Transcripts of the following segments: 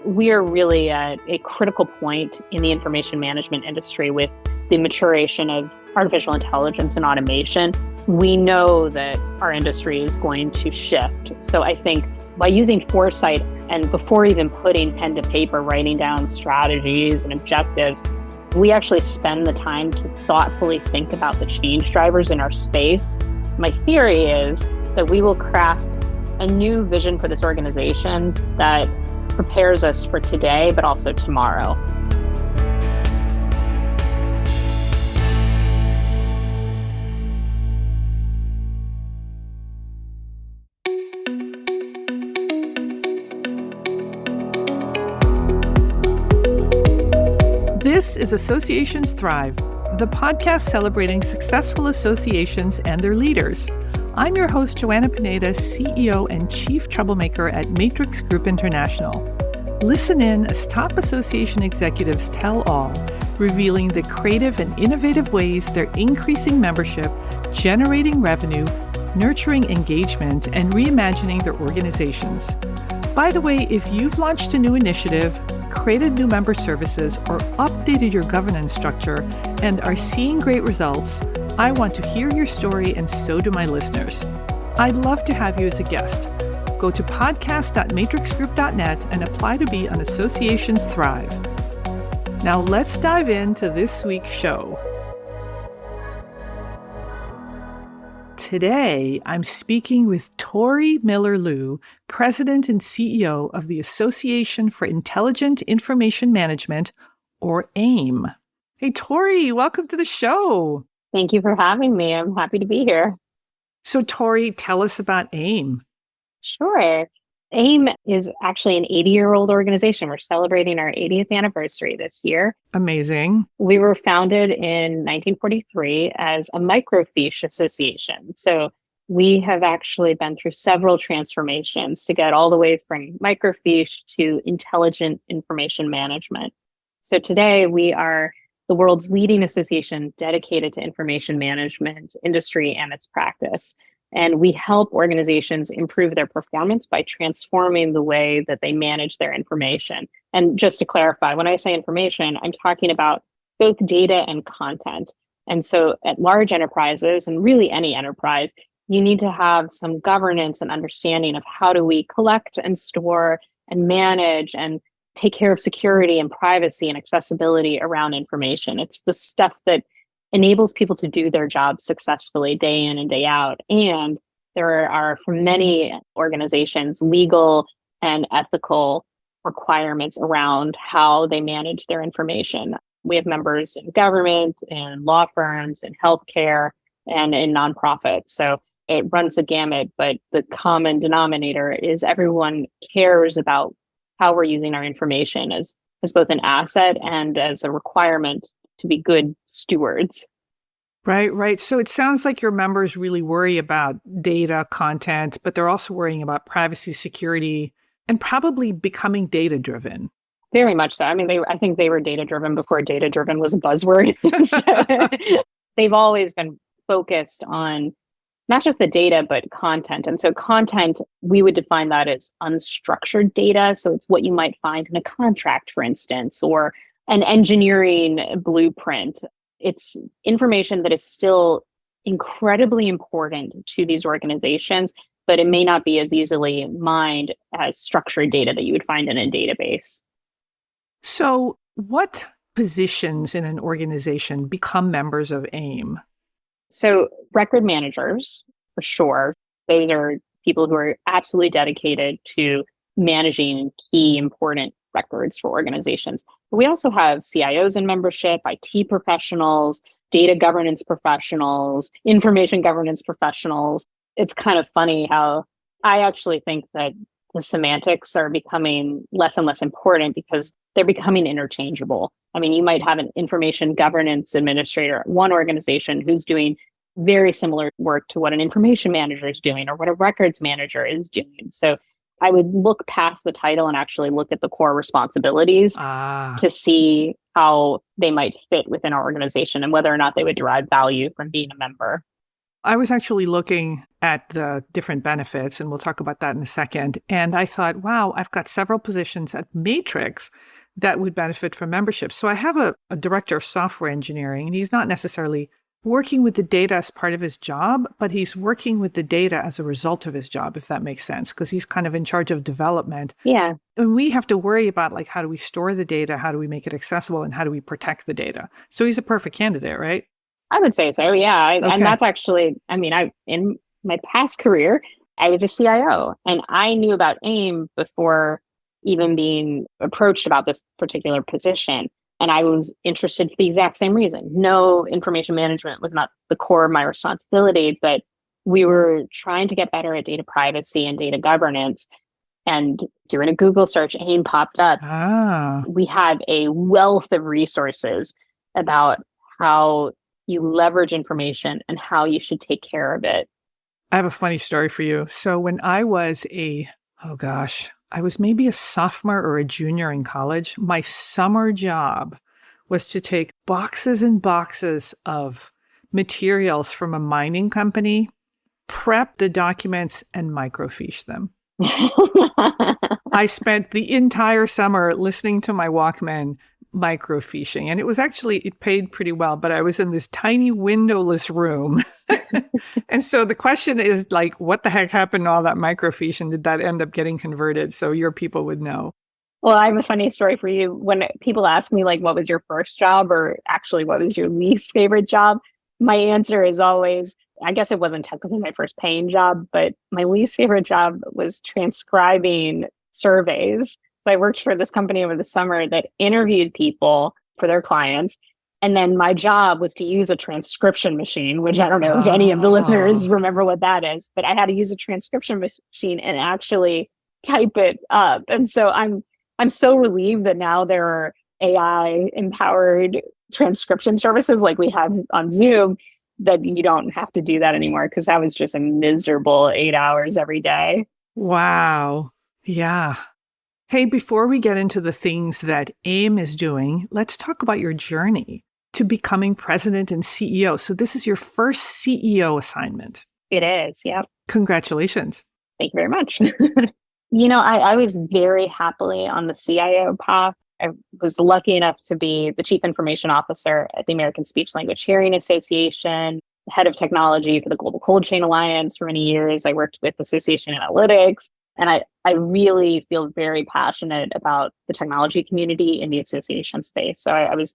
We are really at a critical point in the information management industry with the maturation of artificial intelligence and automation. We know that our industry is going to shift. So I think by using foresight and before even putting pen to paper, writing down strategies and objectives, we actually spend the time to thoughtfully think about the change drivers in our space. My theory is that we will craft a new vision for this organization that prepares us for today, but also tomorrow. This is Associations Thrive, the podcast celebrating successful associations and their leaders. I'm your host, Joanna Pineda, CEO and Chief Troublemaker at Matrix Group International. Listen in as top association executives tell all, revealing the creative and innovative ways they're increasing membership, generating revenue, nurturing engagement, and reimagining their organizations. By the way, if you've launched a new initiative, created new member services, or updated your governance structure and are seeing great results, I want to hear your story, and so do my listeners. I'd love to have you as a guest. Go to podcast.matrixgroup.net and apply to be on Associations Thrive. Now let's dive into this week's show. Today, I'm speaking with Tori Miller Liu, President and CEO of the Association for Intelligent Information Management, or AIIM. Hey, Tori, welcome to the show. Thank you for having me. I'm happy to be here. So, Tori, tell us about AIIM. Sure. AIIM is actually an 80-year-old organization. We're celebrating our 80th anniversary this year. Amazing. We were founded in 1943 as a microfiche association. So we have actually been through several transformations to get all the way from microfiche to intelligent information management. So today we are the world's leading association dedicated to information management industry and its practice. And we help organizations improve their performance by transforming the way that they manage their information. And just to clarify, when I say information, I'm talking about both data and content. And so at large enterprises, and really any enterprise, you need to have some governance and understanding of how do we collect and store and manage and take care of security and privacy and accessibility around information. It's the stuff that enables people to do their jobs successfully day in and day out. And there are, for many organizations, legal and ethical requirements around how they manage their information. We have members in government, in law firms, in healthcare, and in nonprofits. So it runs the gamut, but the common denominator is everyone cares about how we're using our information as both an asset and as a requirement to be good stewards. Right. So it sounds like your members really worry about data, content, but they're also worrying about privacy, security, and probably becoming data-driven. Very much so. I mean, I think they were data-driven before data-driven was a buzzword. So they've always been focused on not just the data, but content. And so content, we would define that as unstructured data. So it's what you might find in a contract, for instance, or an engineering blueprint. It's information that is still incredibly important to these organizations, but it may not be as easily mined as structured data that you would find in a database. So what positions in an organization become members of AIIM? So record managers, for sure. Those are people who are absolutely dedicated to managing key important records for organizations. But we also have CIOs in membership, IT professionals, data governance professionals, information governance professionals. It's kind of funny how I actually think that the semantics are becoming less and less important because they're becoming interchangeable. I mean, you might have an information governance administrator at one organization who's doing very similar work to what an information manager is doing or what a records manager is doing. So I would look past the title and actually look at the core responsibilities to see how they might fit within our organization and whether or not they would derive value from being a member. I was actually looking at the different benefits, and we'll talk about that in a second. And I thought, wow, I've got several positions at Matrix that would benefit from membership. So I have a director of software engineering, and he's not necessarily working with the data as part of his job, but he's working with the data as a result of his job, if that makes sense, because he's kind of in charge of development. Yeah. And we have to worry about like, how do we store the data? How do we make it accessible? And how do we protect the data? So he's a perfect candidate, right? I would say so. Yeah. Okay. And that's actually, in my past career, I was a CIO and I knew about AIIM before even being approached about this particular position. And I was interested for the exact same reason. No, information management was not the core of my responsibility, but we were trying to get better at data privacy and data governance. And doing a Google search, AIM popped up. We had a wealth of resources about how you leverage information and how you should take care of it. I have a funny story for you. So when I was I was maybe a sophomore or a junior in college, my summer job was to take boxes and boxes of materials from a mining company, prep the documents, and microfiche them. I spent the entire summer listening to my Walkman microfiching, and it paid pretty well, but I was in this tiny windowless room. And so the question is like, what the heck happened to all that microfiche, and did that end up getting converted? So your people would know. Well, I have a funny story for you. When people ask me like, what was your first job, or actually what was your least favorite job? My answer is always, I guess it wasn't technically my first paying job, but my least favorite job was transcribing surveys. So I worked for this company over the summer that interviewed people for their clients. And then my job was to use a transcription machine, which I don't know if any of the listeners remember what that is, but I had to use a transcription machine and actually type it up. And so I'm so relieved that now there are AI empowered transcription services like we have on Zoom, that you don't have to do that anymore, because that was just a miserable 8 hours every day. Wow. Yeah. Hey, before we get into the things that AIIM is doing, let's talk about your journey to becoming president and CEO. So this is your first CEO assignment. It is. Yep. Congratulations. Thank you very much. I was very happily on the CIO path. I was lucky enough to be the chief information officer at the American Speech Language Hearing Association, head of technology for the Global Cold Chain Alliance for many years. I worked with Association Analytics. And I really feel very passionate about the technology community in the association space. So I was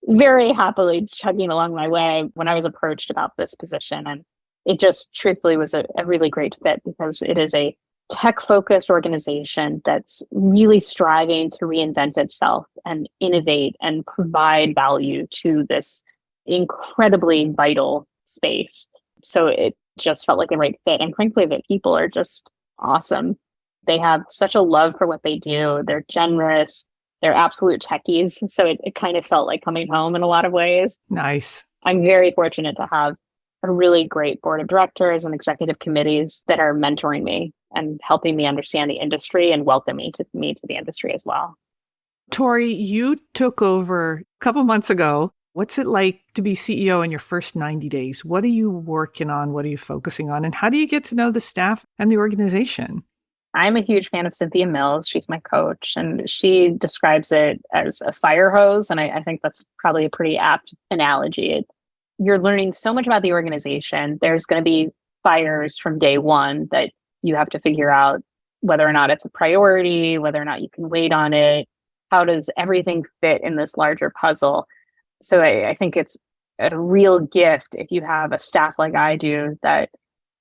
very happily chugging along my way when I was approached about this position. And it just truthfully was a really great fit, because it is a tech-focused organization that's really striving to reinvent itself and innovate and provide value to this incredibly vital space. So it just felt like the right fit. And frankly, the people are just awesome. They have such a love for what they do. They're generous. They're absolute techies. So it kind of felt like coming home in a lot of ways. Nice. I'm very fortunate to have a really great board of directors and executive committees that are mentoring me and helping me understand the industry and welcoming me to the industry as well. Tori, you took over a couple months ago. What's it like to be CEO in your first 90 days? What are you working on? What are you focusing on? And how do you get to know the staff and the organization? I'm a huge fan of Cynthia Mills. She's my coach, and she describes it as a fire hose. And I think that's probably a pretty apt analogy. You're learning so much about the organization. There's going to be fires from day one that you have to figure out whether or not it's a priority, whether or not you can wait on it. How does everything fit in this larger puzzle? So I think it's a real gift if you have a staff like I do that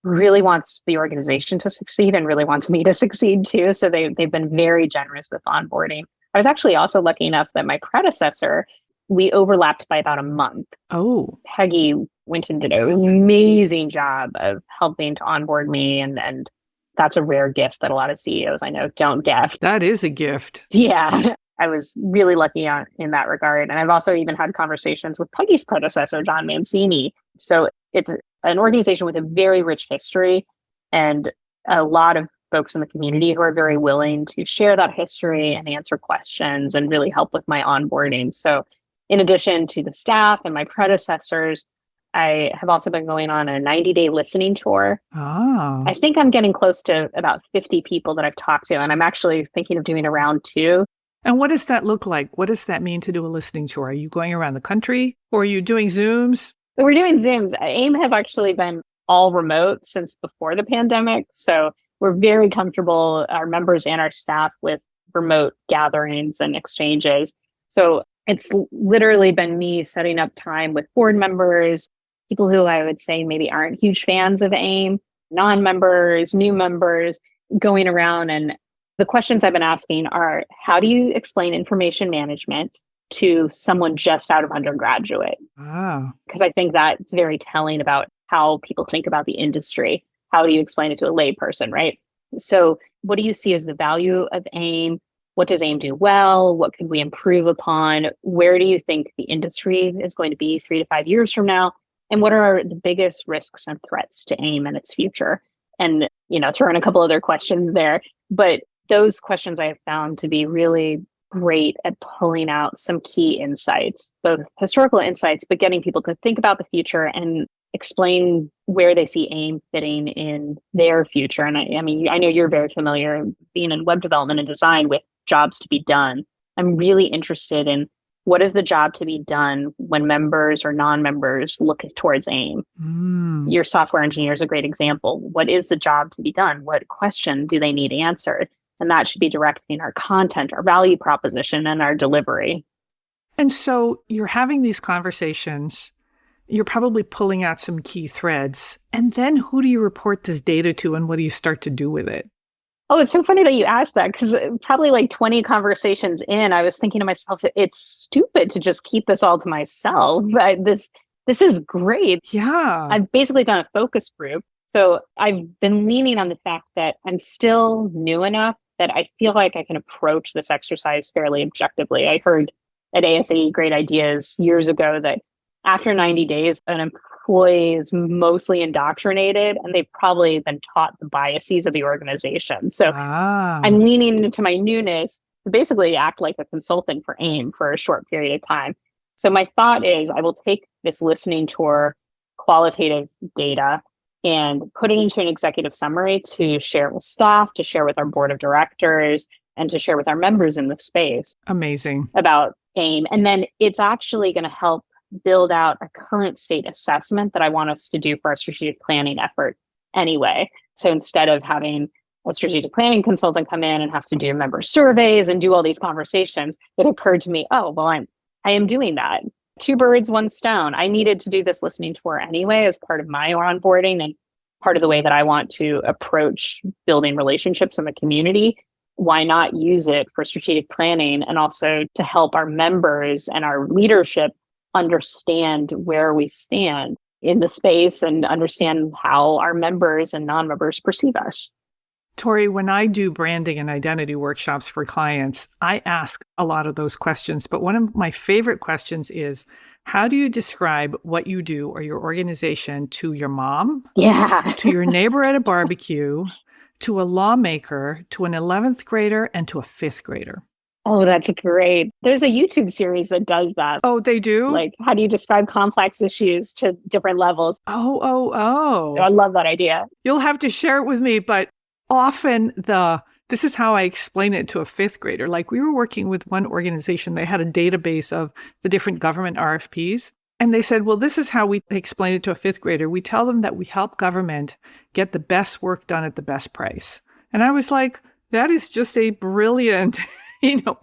really wants the organization to succeed and really wants me to succeed too. So they've been very generous with onboarding. I was actually also lucky enough that my predecessor, we overlapped by about a month. Oh. Peggy went and did an amazing job of helping to onboard me. And that's a rare gift that a lot of CEOs I know don't get. That is a gift. Yeah. I was really lucky in that regard. And I've also even had conversations with Peggy's predecessor, John Mancini. So it's an organization with a very rich history and a lot of folks in the community who are very willing to share that history and answer questions and really help with my onboarding. So in addition to the staff and my predecessors, I have also been going on a 90-day listening tour. Ah. I think I'm getting close to about 50 people that I've talked to, and I'm actually thinking of doing a round two. And what does that look like? What does that mean to do a listening tour? Are you going around the country or are you doing Zooms? We're doing Zooms. AIM has actually been all remote since before the pandemic. So we're very comfortable, our members and our staff, with remote gatherings and exchanges. So it's literally been me setting up time with board members, people who I would say maybe aren't huge fans of AIM, non-members, new members, going around. And the questions I've been asking are, how do you explain information management to someone just out of undergraduate? Ah. Because I think that's very telling about how people think about the industry. How do you explain it to a layperson, right? So what do you see as the value of AIM? What does AIM do well? What could we improve upon? Where do you think the industry is going to be 3 to 5 years from now? And what are the biggest risks and threats to AIM and its future? And, throw in a couple other questions there. But those questions I have found to be really great at pulling out some key insights, both historical insights, but getting people to think about the future and explain where they see AIM fitting in their future. And I mean, I know you're very familiar being in web development and design with jobs to be done. I'm really interested in what is the job to be done when members or non-members look towards AIM. Your software engineer is a great example. What is the job to be done? What question do they need answered? And that should be directing our content, our value proposition, and our delivery. And so you're having these conversations, you're probably pulling out some key threads, and then who do you report this data to and what do you start to do with it? Oh, it's so funny that you asked that, because probably like 20 conversations in, I was thinking to myself, it's stupid to just keep this all to myself. But this is great. Yeah. I've basically done a focus group. So I've been leaning on the fact that I'm still new enough that I feel like I can approach this exercise fairly objectively. I heard at ASAE great ideas years ago that after 90 days, an employee is mostly indoctrinated and they've probably been taught the biases of the organization. So I'm leaning into my newness to basically act like a consultant for AIM for a short period of time. So my thought is I will take this listening tour qualitative data and put it into an executive summary to share with staff, to share with our board of directors, and to share with our members in the space. Amazing. About AIM. And then it's actually going to help build out a current state assessment that I want us to do for our strategic planning effort anyway. So instead of having a strategic planning consultant come in and have to do member surveys and do all these conversations, it occurred to me, I am doing that. 2 birds, 1 stone. I needed to do this listening tour anyway as part of my onboarding and part of the way that I want to approach building relationships in the community. Why not use it for strategic planning and also to help our members and our leadership understand where we stand in the space and understand how our members and non-members perceive us? Tori, when I do branding and identity workshops for clients, I ask a lot of those questions. But one of my favorite questions is, how do you describe what you do or your organization to your mom, to your neighbor at a barbecue, to a lawmaker, to an 11th grader, and to a 5th grader? Oh, that's great. There's a YouTube series that does that. Oh, they do? Like, how do you describe complex issues to different levels? Oh. I love that idea. You'll have to share it with me, but often this is how I explain it to a 5th grader. Like, we were working with one organization, they had a database of the different government RFPs. And they said, well, this is how we explain it to a 5th grader. We tell them that we help government get the best work done at the best price. And I was like, that is just a brilliant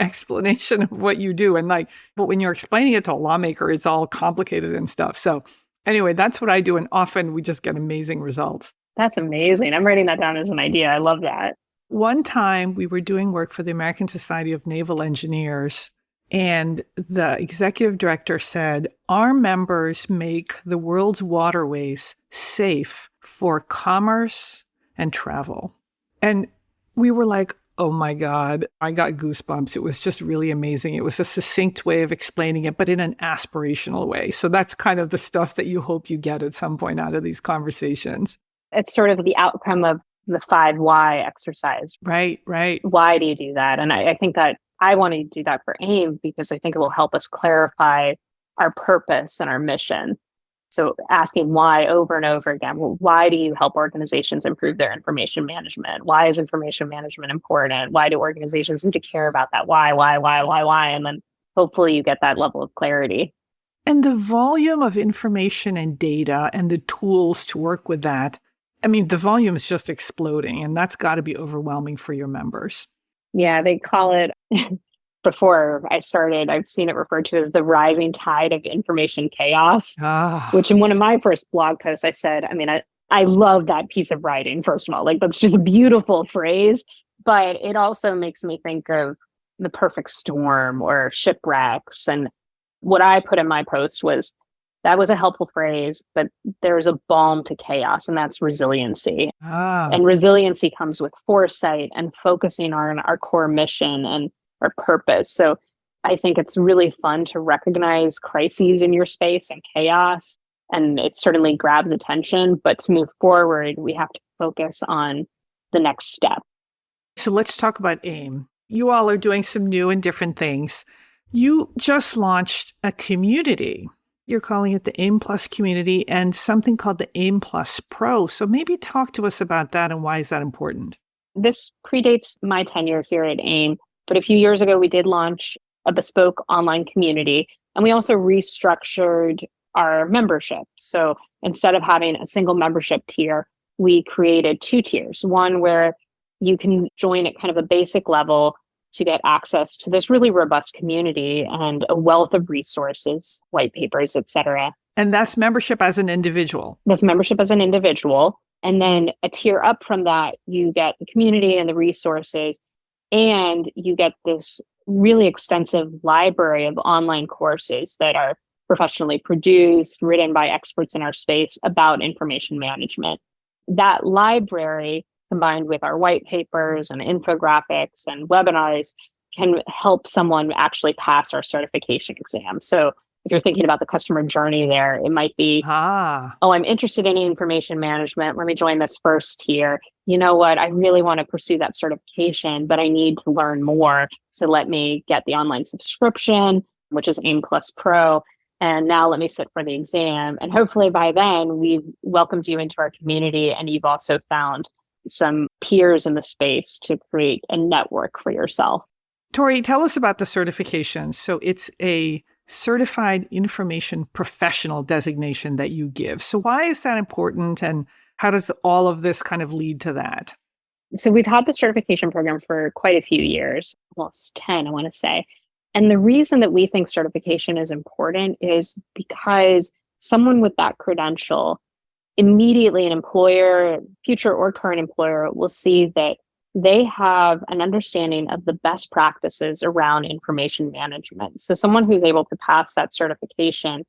explanation of what you do. And but when you're explaining it to a lawmaker, it's all complicated and stuff. So anyway, that's what I do. And often we just get amazing results. That's amazing. I'm writing that down as an idea. I love that. One time we were doing work for the American Society of Naval Engineers, and the executive director said, our members make the world's waterways safe for commerce and travel. And we were like, oh my God, I got goosebumps. It was just really amazing. It was a succinct way of explaining it, but in an aspirational way. So that's kind of the stuff that you hope you get at some point out of these conversations. It's sort of the outcome of the 5 why exercise. Right. Why do you do that? And I think that I want to do that for AIM because I think it will help us clarify our purpose and our mission. So asking why over and over again. Well, why do you help organizations improve their information management? Why is information management important? Why do organizations need to care about that? Why? And then hopefully you get that level of clarity. And the volume of information and data and the tools to work with that, I mean, the volume is just exploding, and that's got to be overwhelming for your members. Yeah, they call it, before I started, I've seen it referred to as the rising tide of information chaos, which in one of my first blog posts, I said, I love that piece of writing, first of all, like that's just a beautiful phrase, but it also makes me think of the perfect storm or shipwrecks. And what I put in my post was, that was a helpful phrase, but there's a balm to chaos, and that's resiliency. And resiliency comes with foresight and focusing on our core mission and our purpose. So I think it's really fun to recognize crises in your space and chaos, and it certainly grabs attention. But to move forward, we have to focus on the next step. So let's talk about AIIM. You all are doing some new and different things. You just launched a community. You're calling it the AIIM Plus community and something called the AIIM Plus Pro. So maybe talk to us about that and why is that important? This predates my tenure here at AIIM, but a few years ago, we did launch a bespoke online community, and we also restructured our membership. So instead of having a single membership tier, we created 2 tiers, one where you can join at kind of a basic level to get access to this really robust community and a wealth of resources, white papers, et cetera. And that's membership as an individual. That's membership as an individual. And then a tier up from that, you get the community and the resources, and you get this really extensive library of online courses that are professionally produced, written by experts in our space about information management. That library, combined with our white papers and infographics and webinars, can help someone actually pass our certification exam. So if you're thinking about the customer journey there, it might be, I'm interested in information management. Let me join this first tier. You know what? I really want to pursue that certification, but I need to learn more. So let me get the online subscription, which is AIIM Plus Pro. And now let me sit for the exam. And hopefully by then we've welcomed you into our community, and you've also found some peers in the space to create a network for yourself. Tori, tell us about the certification. So it's a certified information professional designation that you give. So why is that important, and how does all of this kind of lead to that? So we've had the certification program for quite a few years, almost 10, I want to say. And the reason that we think certification is important is because someone with that credential, immediately an employer, future or current employer, will see that they have an understanding of the best practices around information management. So someone who's able to pass that certification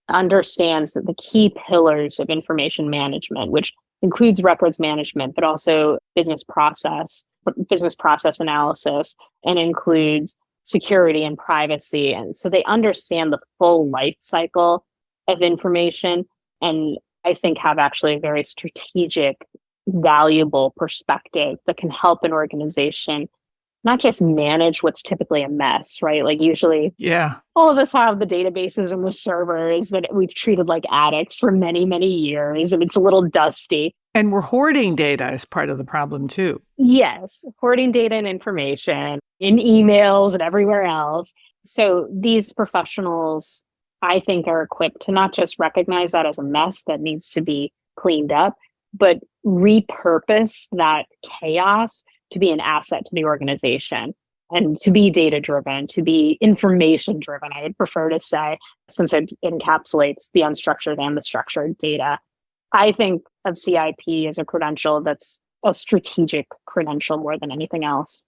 understands that the key pillars of information management, which includes records management, but also business process analysis, and includes security and privacy. And so they understand the full life cycle of information, and I think have actually a very strategic, valuable perspective that can help an organization not just manage what's typically a mess, right? Like usually all of us have the databases and the servers that we've treated like addicts for many, many years, and it's a little dusty. And we're hoarding data as part of the problem too. Yes, hoarding data and information in emails and everywhere else. So these professionals, I think, are equipped to not just recognize that as a mess that needs to be cleaned up, but repurpose that chaos to be an asset to the organization and to be data-driven, to be information-driven, I would prefer to say, since it encapsulates the unstructured and the structured data. I think of CIP as a credential that's a strategic credential more than anything else.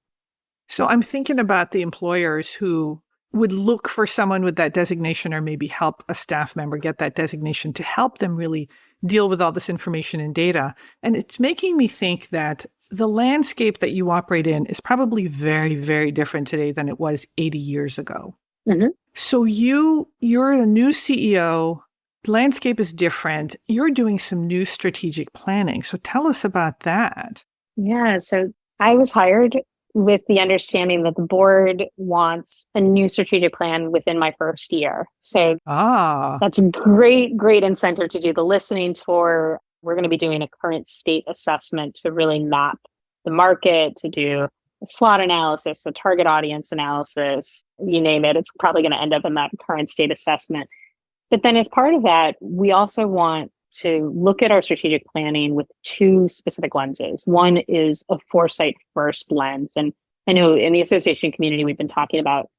So I'm thinking about the employers who would look for someone with that designation, or maybe help a staff member get that designation to help them really deal with all this information and data. And it's making me think that the landscape that you operate in is probably very, very different today than it was 80 years ago. Mm-hmm. So you're a new CEO. The landscape is different. You're doing some new strategic planning. So tell us about that. Yeah, so I was hired with the understanding that the board wants a new strategic plan within my first year. So that's a great incentive to do the listening tour. We're going to be doing a current state assessment to really map the market, to do a SWOT analysis, a target audience analysis, you name it. It's probably going to end up in that current state assessment. But then as part of that, we also want to look at our strategic planning with two specific lenses. One is a foresight first lens. And I know in the association community, we've been talking about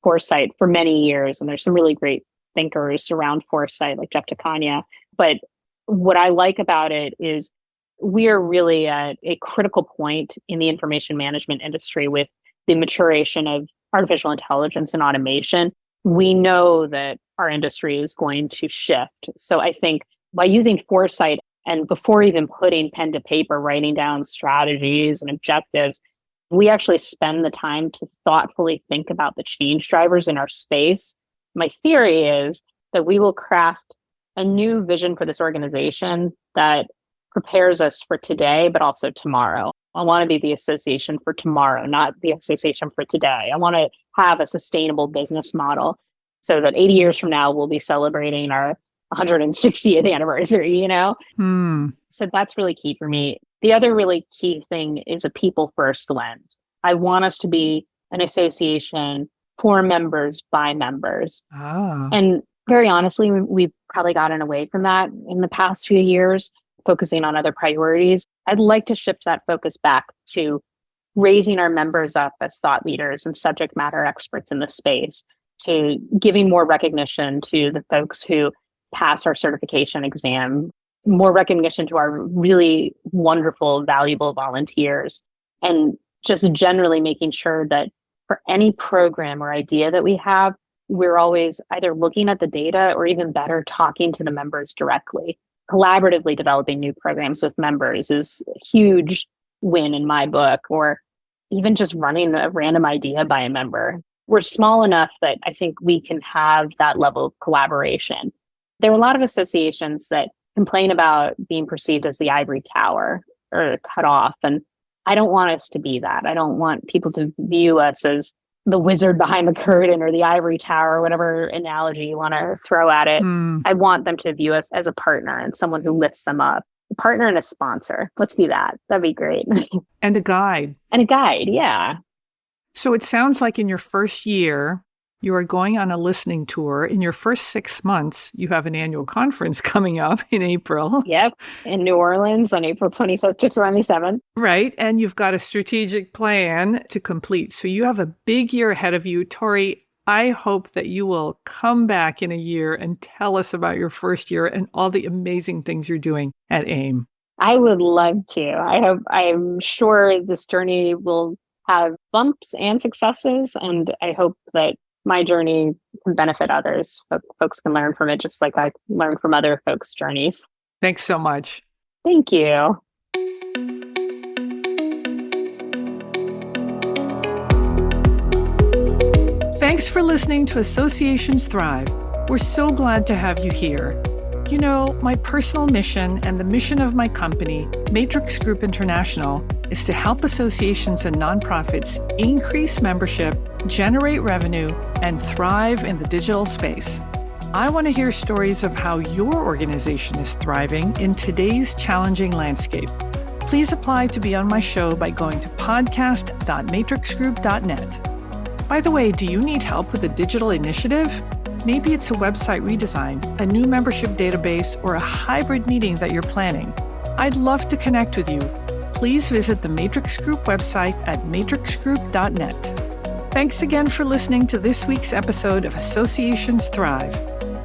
foresight for many years, and there's some really great thinkers around foresight like Jeff Takanya. But what I like about it is we are really at a critical point in the information management industry with the maturation of artificial intelligence and automation. We know that our industry is going to shift. So I think by using foresight and before even putting pen to paper, writing down strategies and objectives, we actually spend the time to thoughtfully think about the change drivers in our space. My theory is that we will craft a new vision for this organization that prepares us for today, but also tomorrow. I want to be the association for tomorrow, not the association for today. I want to have a sustainable business model so that 80 years from now, we'll be celebrating our 160th anniversary, So that's really key for me. The other really key thing is a people first lens. I want us to be an association for members by members. And very honestly, we've probably gotten away from that in the past few years, focusing on other priorities. I'd like to shift that focus back to raising our members up as thought leaders and subject matter experts in the space, to giving more recognition to the folks who pass our certification exam, more recognition to our really wonderful, valuable volunteers, and just generally making sure that for any program or idea that we have, we're always either looking at the data or even better, talking to the members directly. Collaboratively developing new programs with members is a huge win in my book, or even just running a random idea by a member. We're small enough that I think we can have that level of collaboration. There are a lot of associations that complain about being perceived as the ivory tower or cut off. And I don't want us to be that. I don't want people to view us as the wizard behind the curtain or the ivory tower, whatever analogy you want to throw at it. I want them to view us as a partner and someone who lifts them up. A partner and a sponsor. Let's be that. That'd be great. And a guide. And a guide, yeah. So it sounds like in your first year, you are going on a listening tour. In your first 6 months, you have an annual conference coming up in April. Yep. In New Orleans on April 25th to 27th. Right. And you've got a strategic plan to complete. So you have a big year ahead of you. Tori, I hope that you will come back in a year and tell us about your first year and all the amazing things you're doing at AIIM. I would love to. I'm sure this journey will have bumps and successes. And I hope that my journey can benefit others. Folks can learn from it just like I learned from other folks' journeys. Thanks so much. Thank you. Thanks for listening to Associations Thrive. We're so glad to have you here. You know, my personal mission and the mission of my company, Matrix Group International, is to help associations and nonprofits increase membership, generate revenue, and thrive in the digital space. I want to hear stories of how your organization is thriving in today's challenging landscape. Please apply to be on my show by going to podcast.matrixgroup.net. By the way, do you need help with a digital initiative? Maybe it's a website redesign, a new membership database, or a hybrid meeting that you're planning. I'd love to connect with you. Please visit the Matrix Group website at matrixgroup.net. Thanks again for listening to this week's episode of Associations Thrive.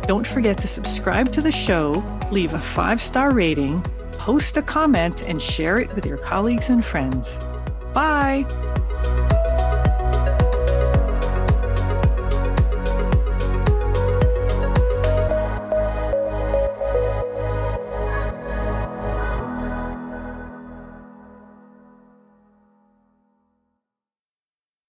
Don't forget to subscribe to the show, leave a 5-star rating, post a comment, and share it with your colleagues and friends. Bye!